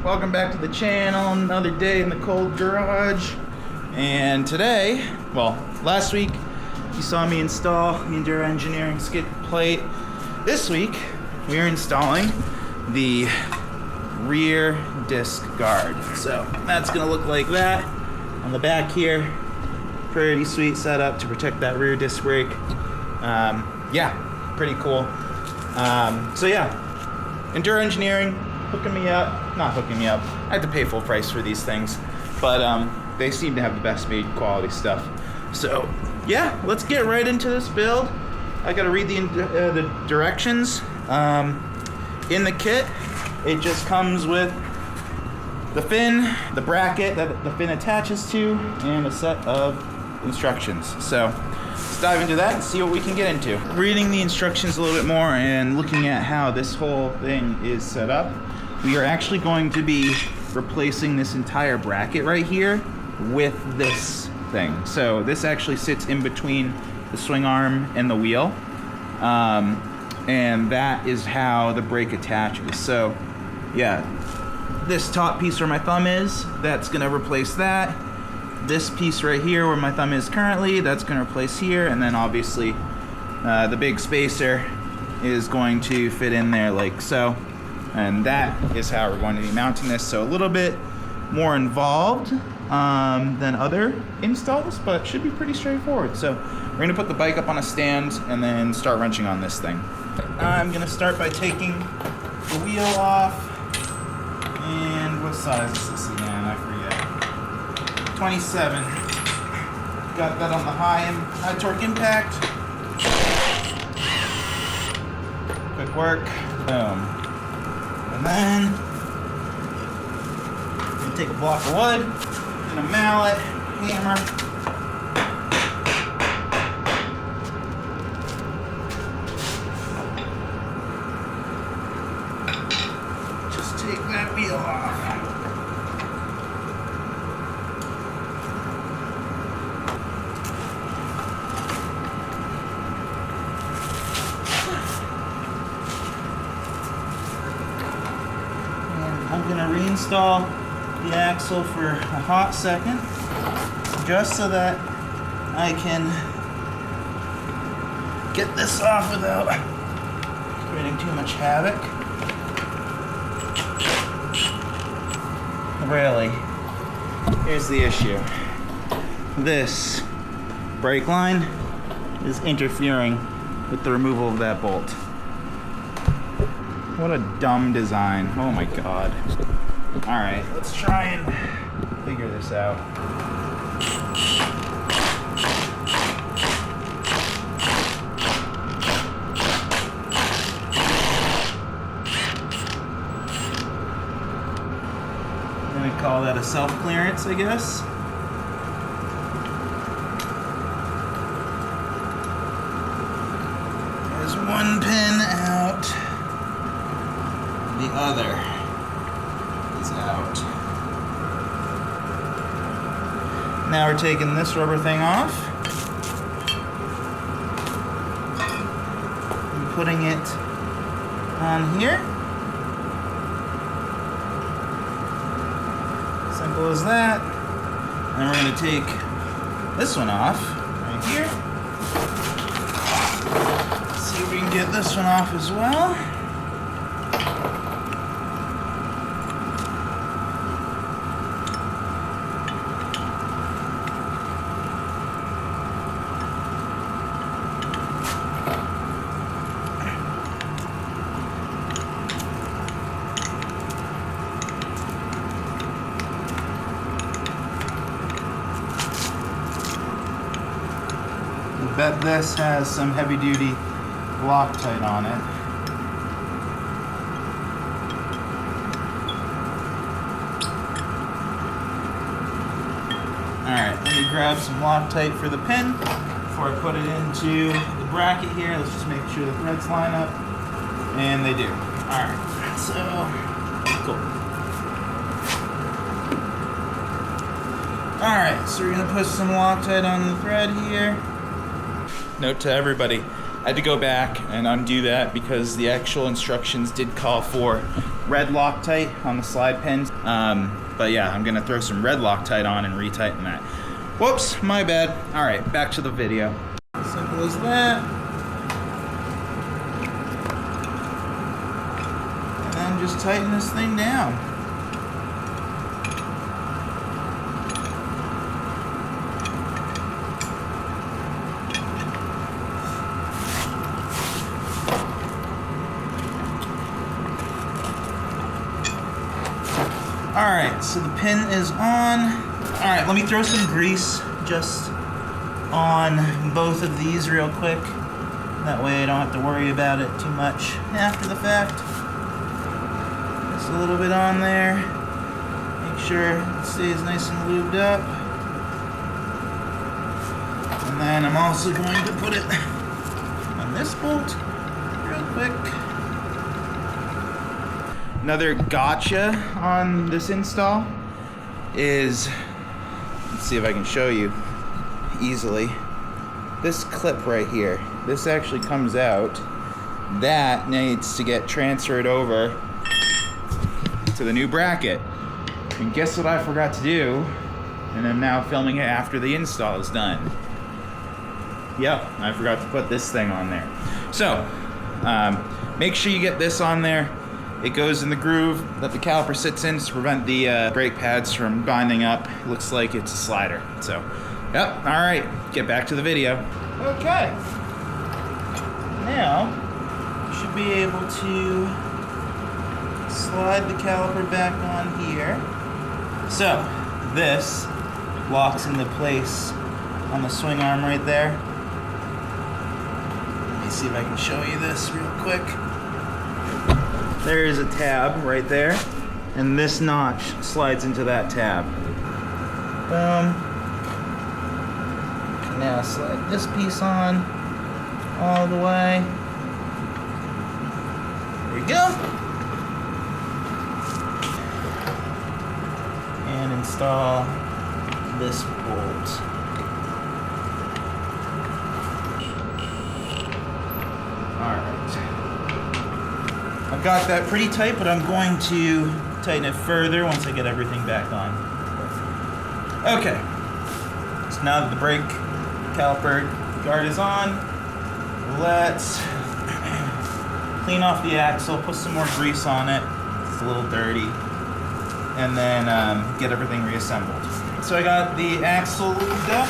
welcome back to the channel. Another day in the cold garage. And today, well, last week you saw me install the Enduro Engineering skid plate. This week we are installing the rear disc guard. So that's gonna look like that on the back here. Pretty sweet setup to protect that rear disc brake. Yeah, pretty cool. So yeah, Enduro Engineering hooking me up. Not hooking me up. I had to pay full price for these things, but they seem to have the best made quality stuff. So yeah, let's get right into this build. I gotta read the directions. In the kit, it just comes with the fin, the bracket that the fin attaches to, and a set of instructions. So let's dive into that and see what we can get into. Reading the instructions a little bit more and looking at how this whole thing is set up, we are actually going to be replacing this entire bracket right here with this thing. So this actually sits in between the swing arm and the wheel. And that is how the brake attaches. So yeah, this top piece where my thumb is, that's gonna replace that. This piece right here where my thumb is currently, that's gonna replace here. And then obviously the big spacer is going to fit in there like so. And that is how we're going to be mounting this. So a little bit more involved than other installs, but it should be pretty straightforward. So we're gonna put the bike up on a stand and then start wrenching on this thing. I'm gonna start by taking the wheel off. And what size is this again? I forget. 27. Got that on the high torque impact. Quick work. Boom. And then I'm gonna take a block of wood and a mallet, hammer. Just take that wheel off. I'm gonna reinstall the axle for a hot second, just so that I can get this off without creating too much havoc. Really, here's the issue. This brake line is interfering with the removal of that bolt. What a dumb design. Oh my god. Alright, let's try and figure this out. I'm gonna call that a self-clearance, I guess. There's one pin out. The other is out. Now we're taking this rubber thing off and putting it on here. Simple as that. And we're going to take this one off right here. Let's see if we can get this one off as well. I bet this has some heavy-duty Loctite on it. Alright, let me grab some Loctite for the pin before I put it into the bracket here. Let's just make sure the threads line up. And they do. Alright, so cool. Alright, so we're going to put some Loctite on the thread here. Note to everybody, I had to go back and undo that because the actual instructions did call for red Loctite on the slide pins. But yeah, I'm gonna throw some red Loctite on and retighten that. Whoops, my bad. All right, back to the video. Simple as that. And then just tighten this thing down. Alright, so the pin is on. Alright, let me throw some grease just on both of these real quick. That way I don't have to worry about it too much after the fact. Just a little bit on there. Make sure it stays nice and lubed up. And then I'm also going to put it on this bolt real quick. Another gotcha on this install is, let's see if I can show you easily, this clip right here. This actually comes out. That needs to get transferred over to the new bracket. And guess what I forgot to do? And I'm now filming it after the install is done. Yep, I forgot to put this thing on there. So, make sure you get this on there. It goes in the groove that the caliper sits in to prevent the brake pads from binding up. It looks like it's a slider. So, yep, all right, get back to the video. Okay. Now, you should be able to slide the caliper back on here. So, this locks into place on the swing arm right there. Let me see if I can show you this real quick. There is a tab right there, and this notch slides into that tab. Boom. Now slide this piece on all the way. There we go. And install this bolt. Alright. I've got that pretty tight, but I'm going to tighten it further once I get everything back on. Okay, so now that the brake caliper guard is on, let's clean off the axle, put some more grease on it, it's a little dirty, and then get everything reassembled. So I got the axle lubed up.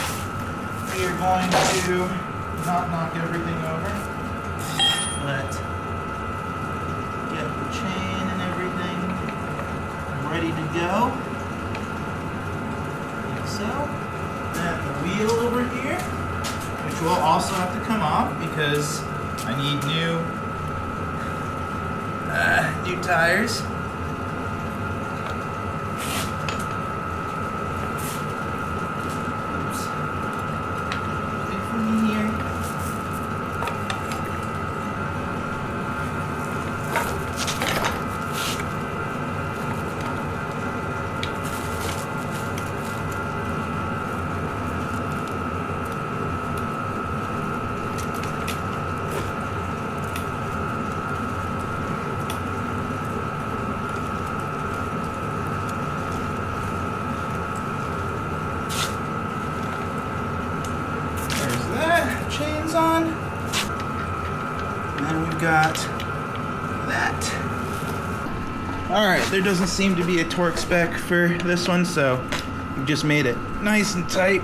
We are going to not knock everything over, but get the chain and everything ready to go. Like so. Then the wheel over here, which will also have to come off because I need new tires. Oops. Wait for me here. Chains on, and then we've got that. Alright, there doesn't seem to be a torque spec for this one, so we just made it nice and tight.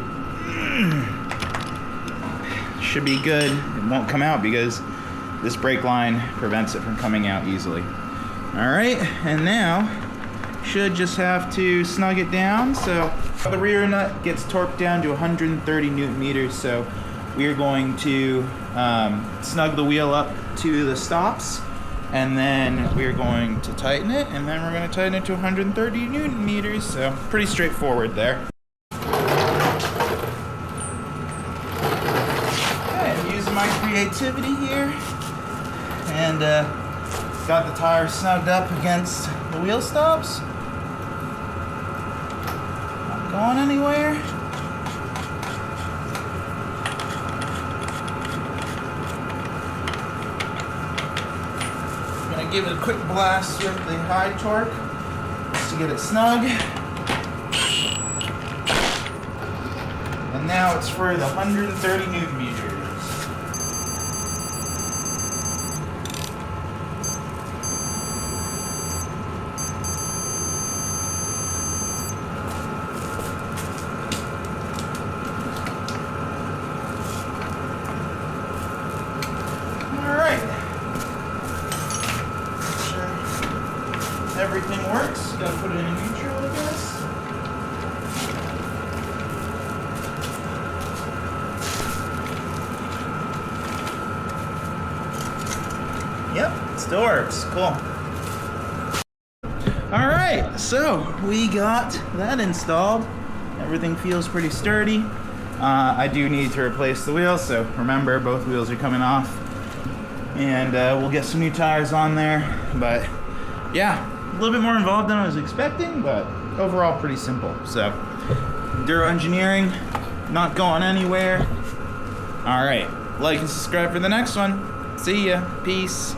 Should be good. It won't come out because this brake line prevents it from coming out easily. Alright, and now should just have to snug it down. So the rear nut gets torqued down to 130 Newton meters, so we are going to snug the wheel up to the stops, and then we're going to tighten it, and then we're going to tighten it to 130 Newton meters, so pretty straightforward there. Okay, I'm using my creativity here, and got the tire snugged up against the wheel stops. Not going anywhere. give it a quick blast with the high torque just to get it snug. And now it's for the 130 Newton meters. Everything works. Gotta put it in neutral, I guess. Yep, it still works. Cool. Alright, so we got that installed. Everything feels pretty sturdy. I do need to replace the wheels, so remember, both wheels are coming off. And we'll get some new tires on there. But yeah, a little bit more involved than I was expecting, but overall pretty simple. So, Enduro Engineering, not going anywhere. All right, like and subscribe for the next one. See ya. Peace.